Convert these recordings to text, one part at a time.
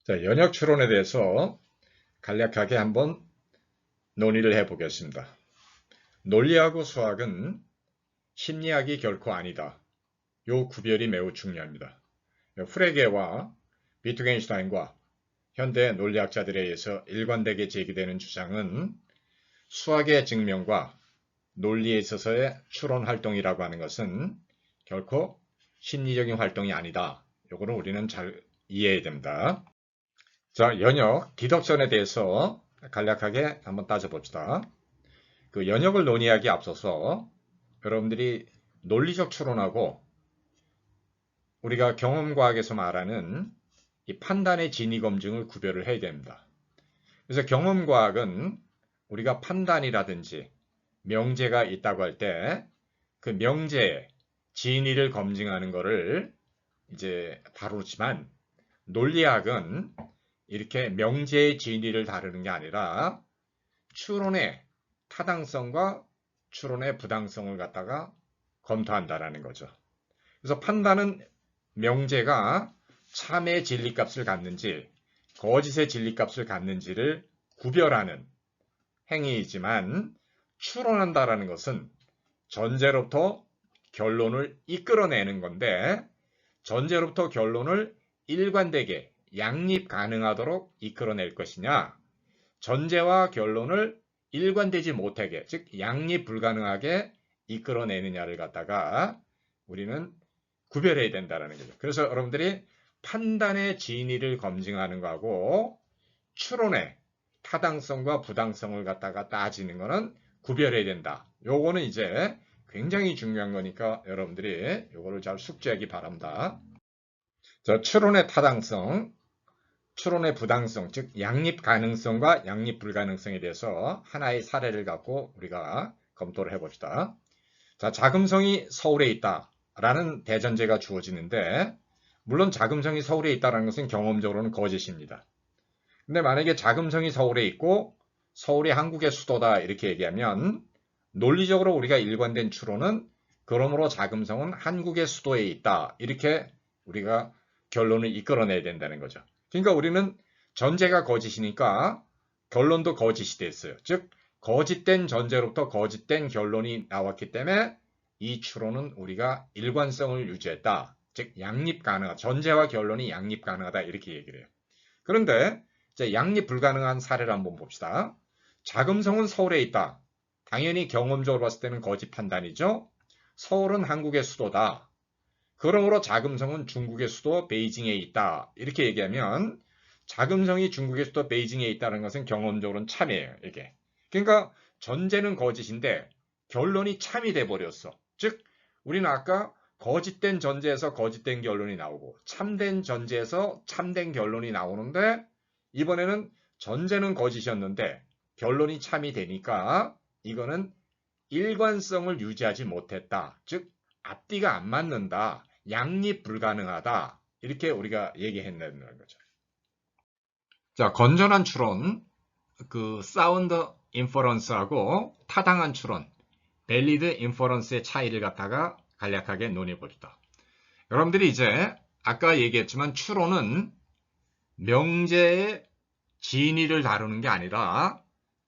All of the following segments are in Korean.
자, 연역 추론에 대해서 간략하게 한번 논의를 해보겠습니다. 논리하고 수학은 심리학이 결코 아니다. 요 구별이 매우 중요합니다. 프레게와 비트겐슈타인과 현대 논리학자들에 의해서 일관되게 제기되는 주장은 수학의 증명과 논리에 있어서의 추론 활동이라고 하는 것은 결코 심리적인 활동이 아니다. 요거를 우리는 잘 이해해야 됩니다. 자, 연역, 디덕션에 대해서 간략하게 한번 따져봅시다. 그 연역을 논의하기에 앞서서 여러분들이 논리적 추론하고 우리가 경험과학에서 말하는 이 판단의 진위 검증을 구별을 해야 됩니다. 그래서 경험과학은 우리가 판단이라든지 명제가 있다고 할 때 그 명제의 진위를 검증하는 것을 이제 다루지만 논리학은 이렇게 명제의 진위를 다루는 게 아니라 추론의 타당성과 추론의 부당성을 갖다가 검토한다라는 거죠. 그래서 판단은 명제가 참의 진리값을 갖는지 거짓의 진리값을 갖는지를 구별하는 행위이지만 추론한다라는 것은 전제로부터 결론을 이끌어내는 건데 전제로부터 결론을 일관되게 양립 가능하도록 이끌어낼 것이냐, 전제와 결론을 일관되지 못하게, 즉 양립 불가능하게 이끌어내느냐를 갖다가 우리는 구별해야 된다는 거죠. 그래서 여러분들이 판단의 진위를 검증하는 거하고 추론의 타당성과 부당성을 갖다가 따지는 거는 구별해야 된다. 요거는 이제 굉장히 중요한 거니까 여러분들이 요거를 잘 숙지하기 바랍니다. 자, 추론의 타당성, 추론의 부당성, 즉 양립 가능성과 양립 불가능성에 대해서 하나의 사례를 갖고 우리가 검토를 해봅시다. 자, 자금성이 서울에 있다라는 대전제가 주어지는데 물론 자금성이 서울에 있다는 것은 경험적으로는 거짓입니다. 근데 만약에 자금성이 서울에 있고 서울이 한국의 수도다 이렇게 얘기하면 논리적으로 우리가 일관된 추론은 그러므로 자금성은 한국의 수도에 있다 이렇게 우리가 결론을 이끌어내야 된다는 거죠. 그러니까 우리는 전제가 거짓이니까 결론도 거짓이 됐어요. 즉 거짓된 전제로부터 거짓된 결론이 나왔기 때문에 이 추론은 우리가 일관성을 유지했다. 즉 양립 가능하다. 전제와 결론이 양립 가능하다 이렇게 얘기를 해요. 그런데 이제 양립 불가능한 사례를 한번 봅시다. 자금성은 서울에 있다. 당연히 경험적으로 봤을 때는 거짓 판단이죠. 서울은 한국의 수도다. 그러므로 자금성은 중국의 수도 베이징에 있다. 이렇게 얘기하면 자금성이 중국의 수도 베이징에 있다는 것은 경험적으로는 참이에요. 이게. 그러니까 전제는 거짓인데 결론이 참이 돼버렸어. 즉 우리는 아까 거짓된 전제에서 거짓된 결론이 나오고 참된 전제에서 참된 결론이 나오는데 이번에는 전제는 거짓이었는데 결론이 참이 되니까 이거는 일관성을 유지하지 못했다. 즉 앞뒤가 안 맞는다. 양립 불가능하다. 이렇게 우리가 얘기했다는 거죠. 자, 건전한 추론, 그 사운드 인퍼런스하고 타당한 추론, 밸리드 인퍼런스의 차이를 갖다가 간략하게 논의해 봅시다. 여러분들이 이제 아까 얘기했지만 추론은 명제의 진위를 다루는 게 아니라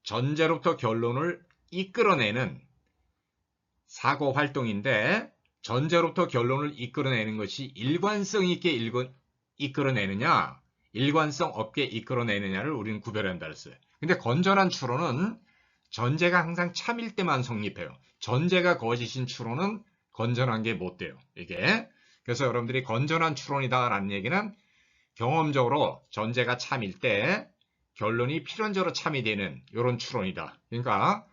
전제로부터 결론을 이끌어내는 사고 활동인데 전제로부터 결론을 이끌어내는 것이 일관성 있게 이끌어내느냐 일관성 없게 이끌어내느냐를 우리는 구별한다 했어요. 근데 건전한 추론은 전제가 항상 참일 때만 성립해요. 전제가 거짓인 추론은 건전한 게 못 돼요. 이게. 그래서 여러분들이 건전한 추론이다라는 얘기는 경험적으로 전제가 참일 때 결론이 필연적으로 참이 되는 이런 추론이다. 그러니까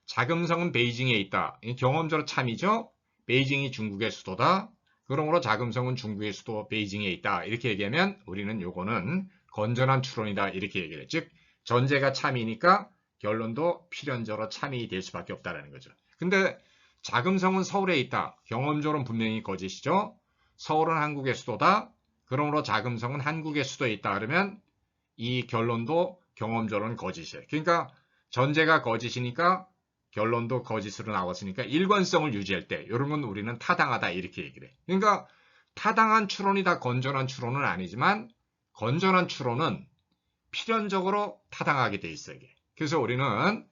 자금성은 베이징에 있다. 경험적으로 참이죠. 베이징이 중국의 수도다. 그러므로 자금성은 중국의 수도 베이징에 있다. 이렇게 얘기하면 우리는 요거는 건전한 추론이다. 이렇게 얘기를 해. 즉 전제가 참이니까 결론도 필연적으로 참이 될 수밖에 없다는 거죠. 근데 자금성은 서울에 있다. 경험적으로는 분명히 거짓이죠. 서울은 한국의 수도다. 그러므로 자금성은 한국의 수도에 있다. 그러면 이 결론도 경험적으로는 거짓이에요. 그러니까 전제가 거짓이니까 결론도 거짓으로 나왔으니까 일관성을 유지할 때 이런 건 우리는 타당하다 이렇게 얘기를 해. 그러니까 타당한 추론이 다 건전한 추론은 아니지만 건전한 추론은 필연적으로 타당하게 돼 있어요. 이게. 그래서 우리는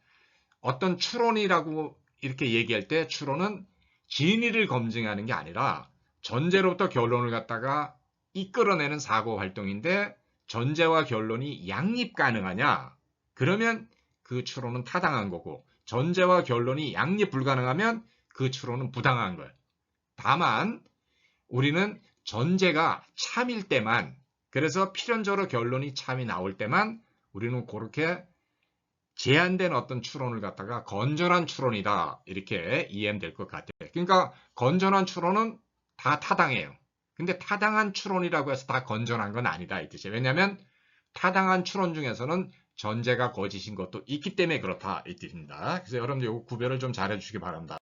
어떤 추론이라고 이렇게 얘기할 때 추론은 진위를 검증하는 게 아니라 전제로부터 결론을 갖다가 이끌어내는 사고 활동인데 전제와 결론이 양립 가능하냐? 그러면 그 추론은 타당한 거고 전제와 결론이 양립 불가능하면 그 추론은 부당한 거예요. 다만 우리는 전제가 참일 때만 그래서 필연적으로 결론이 참이 나올 때만 우리는 그렇게 제한된 어떤 추론을 갖다가 건전한 추론이다 이렇게 이해하면 될 것 같아요. 그러니까 건전한 추론은 다 타당해요. 근데 타당한 추론이라고 해서 다 건전한 건 아니다 이 뜻이에요. 왜냐하면 타당한 추론 중에서는 전제가 거짓인 것도 있기 때문에 그렇다 이 뜻입니다. 그래서 여러분들 이 구별을 좀 잘 해주시기 바랍니다.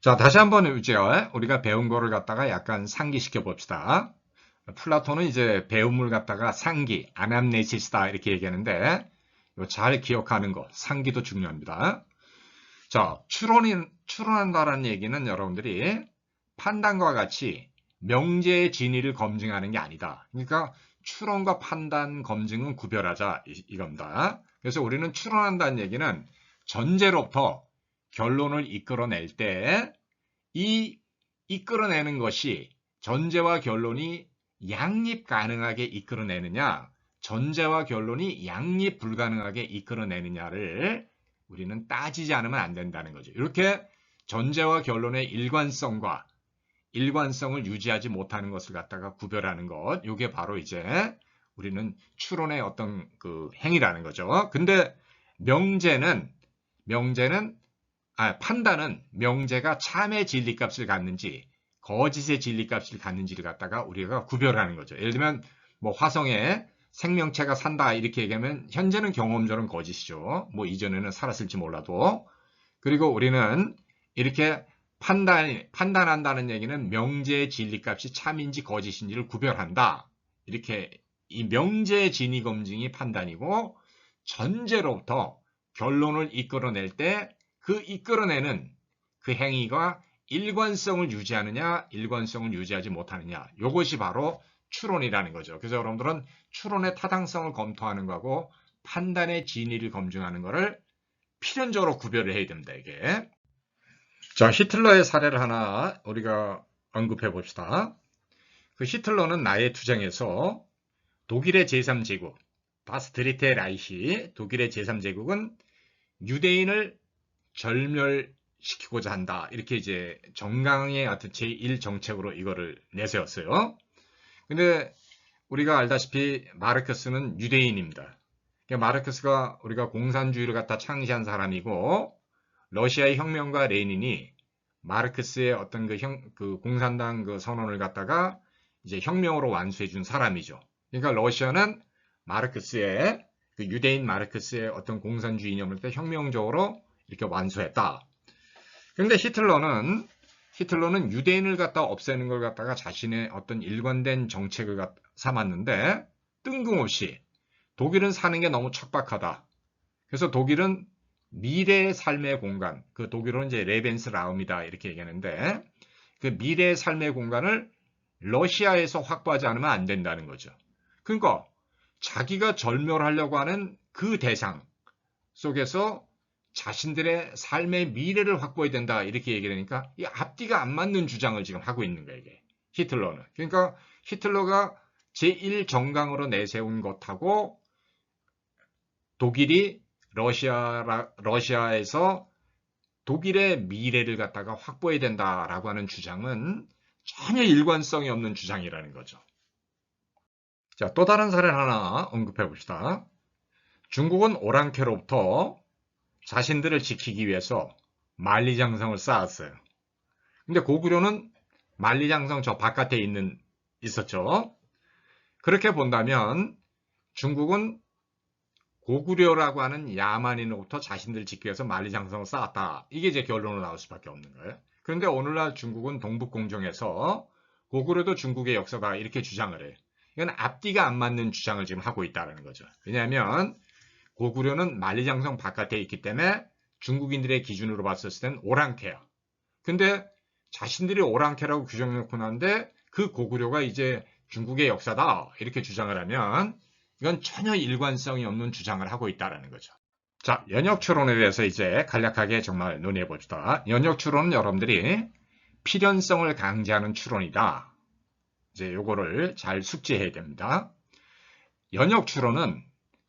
자, 다시 한번 이제 우리가 배운 거를 갖다가 약간 상기시켜 봅시다. 플라톤은 이제 배움을 갖다가 상기, 아남네시스다 이렇게 얘기하는데 잘 기억하는 거, 상기도 중요합니다. 자, 추론한다라는 얘기는 여러분들이 판단과 같이 명제의 진위를 검증하는 게 아니다. 그러니까 추론과 판단, 검증은 구별하자 이겁니다. 그래서 우리는 추론한다는 얘기는 전제로부터 결론을 이끌어낼 때 이 이끌어내는 것이 전제와 결론이 양립 가능하게 이끌어내느냐 전제와 결론이 양립 불가능하게 이끌어내느냐를 우리는 따지지 않으면 안 된다는 거죠. 이렇게 전제와 결론의 일관성을 유지하지 못하는 것을 갖다가 구별하는 것, 이게 바로 이제 우리는 추론의 어떤 그 행위라는 거죠. 근데 판단은 명제가 참의 진리값을 갖는지 거짓의 진리값을 갖는지를 갖다가 우리가 구별하는 거죠. 예를 들면 뭐 화성에 생명체가 산다 이렇게 얘기하면 현재는 경험적으로는 거짓이죠. 뭐 이전에는 살았을지 몰라도. 그리고 우리는 이렇게 판단한다는 얘기는 명제의 진리값이 참인지 거짓인지를 구별한다. 이렇게 이 명제의 진위 검증이 판단이고 전제로부터 결론을 이끌어낼 때 그 이끌어내는 그 행위가 일관성을 유지하느냐 일관성을 유지하지 못하느냐 이것이 바로 추론이라는 거죠. 그래서 여러분들은 추론의 타당성을 검토하는 거하고 판단의 진위를 검증하는 거를 필연적으로 구별을 해야 됩니다. 이게. 자, 히틀러의 사례를 하나 우리가 언급해 봅시다. 그 히틀러는 나의 투쟁에서 독일의 제3제국 바스트리테 라이히 독일의 제3제국은 유대인을 절멸시키고자 한다. 이렇게 이제 정강의 어떤 제1정책으로 이거를 내세웠어요. 근데 우리가 알다시피 마르크스는 유대인입니다. 마르크스가 우리가 공산주의를 갖다 창시한 사람이고 러시아의 혁명가 레닌이 마르크스의 어떤 그 공산당 그 선언을 갖다가 이제 혁명으로 완수해 준 사람이죠. 그러니까 러시아는 마르크스의 그 유대인 마르크스의 어떤 공산주의 이념을 혁명적으로 이렇게 완수했다. 그런데 히틀러는 유대인을 갖다 없애는 걸 갖다가 자신의 어떤 일관된 정책을 삼았는데 뜬금없이 독일은 사는 게 너무 척박하다. 그래서 독일은 미래의 삶의 공간, 그 독일어는 이제 레벤스라움이다 이렇게 얘기하는데 그 미래의 삶의 공간을 러시아에서 확보하지 않으면 안 된다는 거죠. 그러니까 자기가 절멸하려고 하는 그 대상 속에서 자신들의 삶의 미래를 확보해야 된다 이렇게 얘기를 하니까 이 앞뒤가 안 맞는 주장을 지금 하고 있는 거예요. 이게 히틀러는. 그러니까 히틀러가 제1정강으로 내세운 것하고 독일이 러시아에서 독일의 미래를 갖다가 확보해야 된다라고 하는 주장은 전혀 일관성이 없는 주장이라는 거죠. 자, 또 다른 사례를 하나 언급해 봅시다. 중국은 오랑캐로부터 자신들을 지키기 위해서 만리장성을 쌓았어요. 근데 고구려는 만리장성 저 바깥에 있었죠. 그렇게 본다면 중국은 고구려라고 하는 야만인으로부터 자신들을 지키기 위해서 만리장성을 쌓았다. 이게 이제 결론으로 나올 수밖에 없는 거예요. 그런데 오늘날 중국은 동북공정에서 고구려도 중국의 역사다 이렇게 주장을 해요. 이건 앞뒤가 안 맞는 주장을 지금 하고 있다는 거죠. 왜냐하면 고구려는 만리장성 바깥에 있기 때문에 중국인들의 기준으로 봤을 땐 오랑캐야. 근데 자신들이 오랑캐라고 규정해놓고 나는데 그 고구려가 이제 중국의 역사다 이렇게 주장을 하면 이건 전혀 일관성이 없는 주장을 하고 있다는 거죠. 자, 연역 추론에 대해서 이제 간략하게 정말 논의해 봅시다. 연역 추론은 여러분들이 필연성을 강제하는 추론이다. 이제 요거를 잘 숙지해야 됩니다. 연역 추론은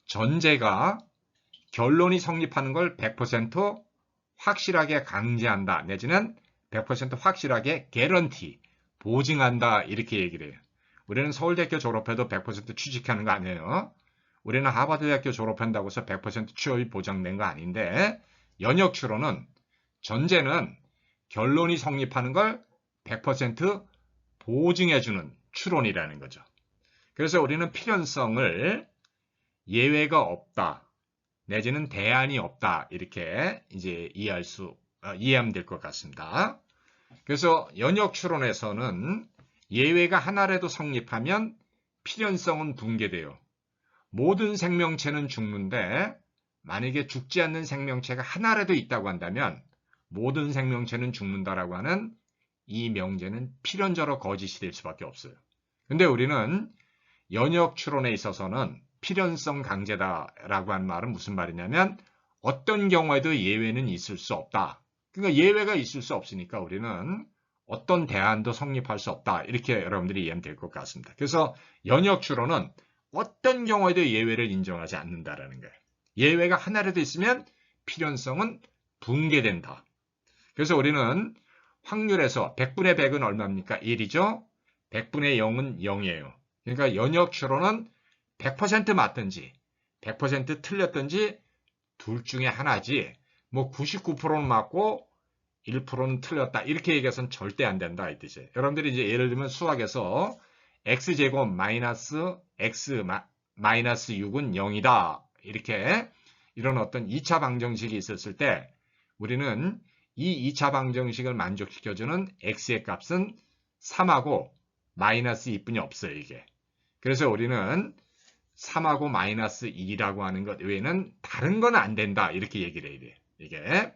전제가 결론이 성립하는 걸 100% 확실하게 강제한다. 내지는 100% 확실하게 개런티, 보증한다. 이렇게 얘기를 해요. 우리는 서울대학교 졸업해도 100% 취직하는 거 아니에요. 우리는 하버드대학교 졸업한다고 해서 100% 취업이 보장된 거 아닌데 연역 추론은 전제는 결론이 성립하는 걸 100% 보증해주는 추론이라는 거죠. 그래서 우리는 필연성을 예외가 없다. 내지는 대안이 없다. 이렇게 이제 이해하면 될 것 같습니다. 그래서 연역 추론에서는 예외가 하나라도 성립하면 필연성은 붕괴돼요. 모든 생명체는 죽는데 만약에 죽지 않는 생명체가 하나라도 있다고 한다면 모든 생명체는 죽는다라고 하는 이 명제는 필연적으로 거짓이 될 수밖에 없어요. 근데 우리는 연역 추론에 있어서는 필연성 강제다라고 하는 말은 무슨 말이냐면 어떤 경우에도 예외는 있을 수 없다. 그러니까 예외가 있을 수 없으니까 우리는 어떤 대안도 성립할 수 없다. 이렇게 여러분들이 이해하면 될 것 같습니다. 그래서 연역 추론은 어떤 경우에도 예외를 인정하지 않는다라는 거예요. 예외가 하나라도 있으면 필연성은 붕괴된다. 그래서 우리는 확률에서 100분의 100은 얼마입니까? 1이죠. 100분의 0은 0이에요. 그러니까 연역 추론은 100% 맞든지 100% 틀렸든지 둘 중에 하나지 뭐 99%는 맞고 1%는 틀렸다 이렇게 얘기해서는 절대 안 된다 이 뜻이에요. 여러분들이 이제 예를 들면 수학에서 x제곱 마이너스 x 마이너스 6은 0이다 이렇게 이런 어떤 2차 방정식이 있었을 때 우리는 이 2차 방정식을 만족시켜주는 x의 값은 3하고 마이너스 2뿐이 없어요 이게. 그래서 우리는 3하고 마이너스 2라고 하는 것 외에는 다른 건 안 된다 이렇게 얘기를 해야 돼요 이게.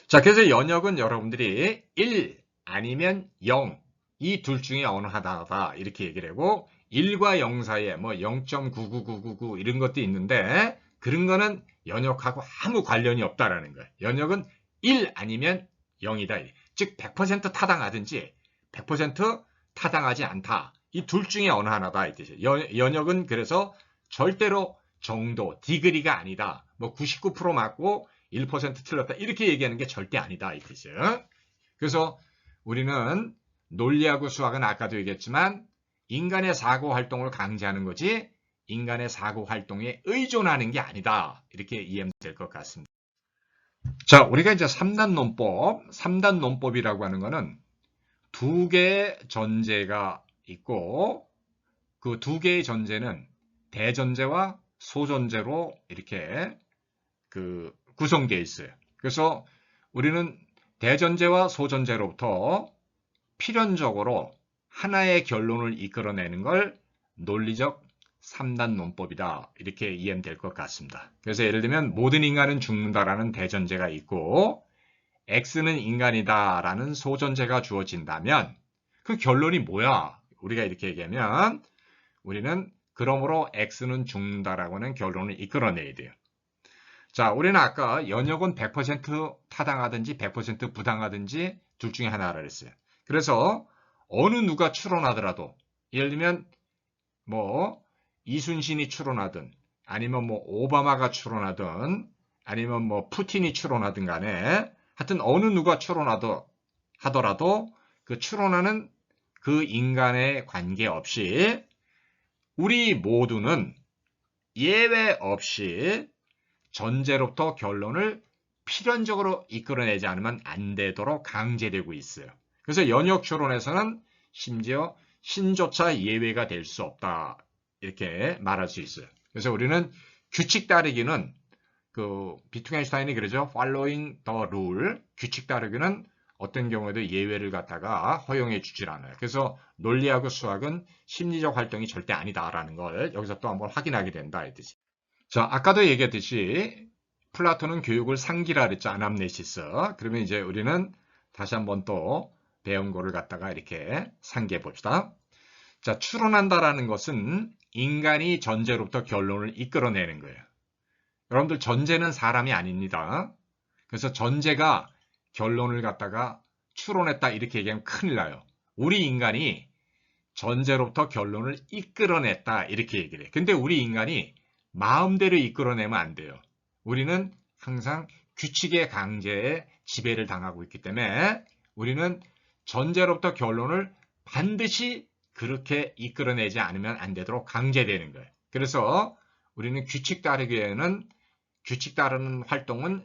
자, 그래서 연역은 여러분들이 1 아니면 0 이 둘 중에 어느 하나다 이렇게 얘기를 하고 1과 0 사이에 뭐 0.99999 이런 것도 있는데 그런 거는 연역하고 아무 관련이 없다라는 거예요. 연역은 1 아니면 0이다. 즉 100% 타당하든지 100% 타당하지 않다. 이 둘 중에 어느 하나다 이 뜻이에요. 연역은 그래서 절대로 정도, 디그리가 아니다. 뭐 99% 맞고 1% 틀렸다. 이렇게 얘기하는 게 절대 아니다 이 뜻이에요. 그래서 우리는 논리하고 수학은 아까도 얘기했지만 인간의 사고 활동을 강제하는 거지 인간의 사고 활동에 의존하는 게 아니다. 이렇게 이해하면 될 것 같습니다. 자, 우리가 이제 3단 논법, 3단 논법이라고 하는 거는 두 개의 전제가 있고 그 두 개의 전제는 대전제와 소전제로 이렇게 구성되어 있어요. 그래서 우리는 대전제와 소전제로부터 필연적으로 하나의 결론을 이끌어내는 걸 논리적 3단 논법이다. 이렇게 이해하면 될 것 같습니다. 그래서 예를 들면 모든 인간은 죽는다라는 대전제가 있고 X는 인간이다라는 소전제가 주어진다면 그 결론이 뭐야? 우리가 이렇게 얘기하면 우리는 그러므로 X는 죽는다라고 하는 결론을 이끌어내야 돼요. 자, 우리는 아까 연역은 100% 타당하든지 100% 부당하든지 둘 중에 하나라 그랬어요. 그래서 어느 누가 추론하더라도 예를 들면 뭐 이순신이 추론하든 아니면 뭐 오바마가 추론하든 아니면 뭐 푸틴이 추론하든 간에 하여튼 어느 누가 하더라도 그 추론하는 그 인간에 관계없이 우리 모두는 예외 없이 전제로부터 결론을 필연적으로 이끌어내지 않으면 안 되도록 강제되고 있어요. 그래서 연역 추론에서는 심지어 신조차 예외가 될 수 없다. 이렇게 말할 수 있어요. 그래서 우리는 규칙 따르기는 비트겐슈타인이 그러죠. Following the rule. 규칙 따르기는 어떤 경우에도 예외를 갖다가 허용해 주질 않아요. 그래서 논리하고 수학은 심리적 활동이 절대 아니다라는 걸 여기서 또 한번 확인하게 된다. 이 뜻이. 자, 아까도 얘기했듯이 플라톤은 교육을 상기라 그랬죠. 아남네시스. 그러면 이제 우리는 다시 한번 또 배운 거를 갖다가 이렇게 상기해 봅시다. 자, 추론한다라는 것은 인간이 전제로부터 결론을 이끌어내는 거예요. 여러분들 전제는 사람이 아닙니다. 그래서 전제가 결론을 갖다가 추론했다 이렇게 얘기하면 큰일 나요. 우리 인간이 전제로부터 결론을 이끌어냈다 이렇게 얘기를 해요. 근데 우리 인간이 마음대로 이끌어내면 안 돼요. 우리는 항상 규칙의 강제에 지배를 당하고 있기 때문에 우리는 전제로부터 결론을 반드시 그렇게 이끌어내지 않으면 안 되도록 강제되는 거예요. 그래서 우리는 규칙 따르기에는 규칙 따르는 활동은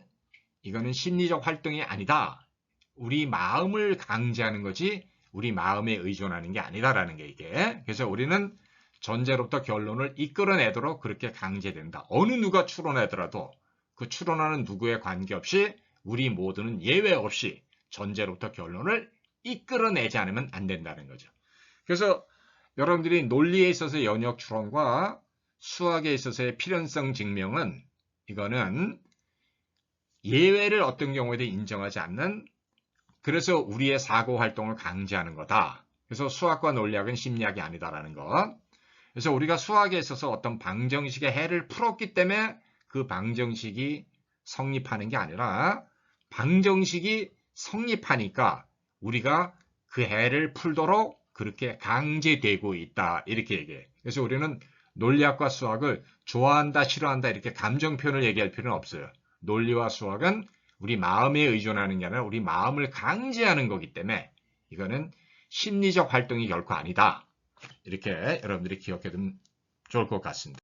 이거는 심리적 활동이 아니다. 우리 마음을 강제하는 거지 우리 마음에 의존하는 게 아니다라는 게 이게. 그래서 우리는 전제로부터 결론을 이끌어내도록 그렇게 강제된다. 어느 누가 추론하더라도 그 추론하는 누구에 관계없이 우리 모두는 예외 없이 전제로부터 결론을 이끌어내지 않으면 안 된다는 거죠. 그래서 여러분들이 논리에 있어서의 연역 추론과 수학에 있어서의 필연성 증명은 이거는 예외를 어떤 경우에도 인정하지 않는, 그래서 우리의 사고 활동을 강제하는 거다. 그래서 수학과 논리학은 심리학이 아니다라는 것. 그래서 우리가 수학에 있어서 어떤 방정식의 해를 풀었기 때문에 그 방정식이 성립하는 게 아니라 방정식이 성립하니까 우리가 그 해를 풀도록 그렇게 강제되고 있다 이렇게 얘기해. 그래서 우리는 논리학과 수학을 좋아한다 싫어한다 이렇게 감정 표현을 얘기할 필요는 없어요. 논리와 수학은 우리 마음에 의존하는 게 아니라 우리 마음을 강제하는 거기 때문에 이거는 심리적 활동이 결코 아니다. 이렇게 여러분들이 기억해 두면 좋을 것 같습니다.